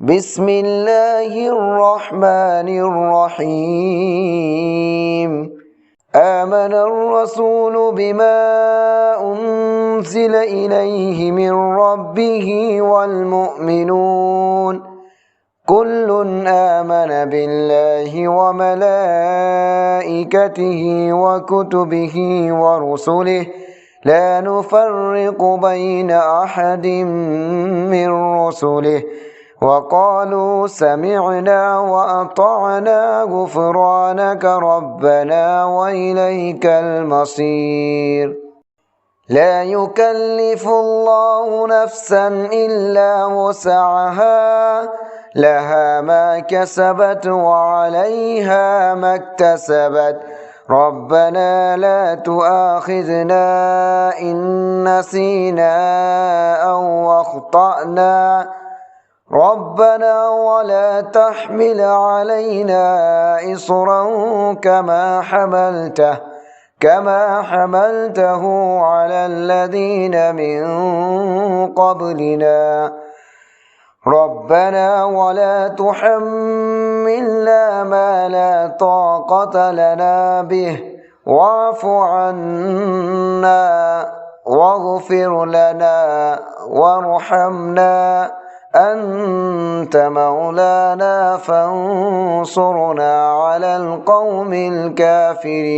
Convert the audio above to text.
بسم الله الرحمن الرحيم آمن الرسول بما أنزل إليه من ربه والمؤمنون كل آمن بالله وملائكته وكتبه ورسله لا نفرق بين أحد من رسله وقالوا سمعنا وأطعنا غفرانك ربنا وإليك المصير لا يكلف الله نفسا إلا وسعها لها ما كسبت وعليها ما اكتسبت ربنا لا تؤاخذنا إن نسينا أو أخطأنا ربنا ولا تحمل علينا إصرا كما حملته على الذين من قبلنا ربنا ولا تحملنا ما لا طاقة لنا به واعف عنا واغفر لنا وارحمنا أنت مولانا فانصرنا على القوم الكافرين.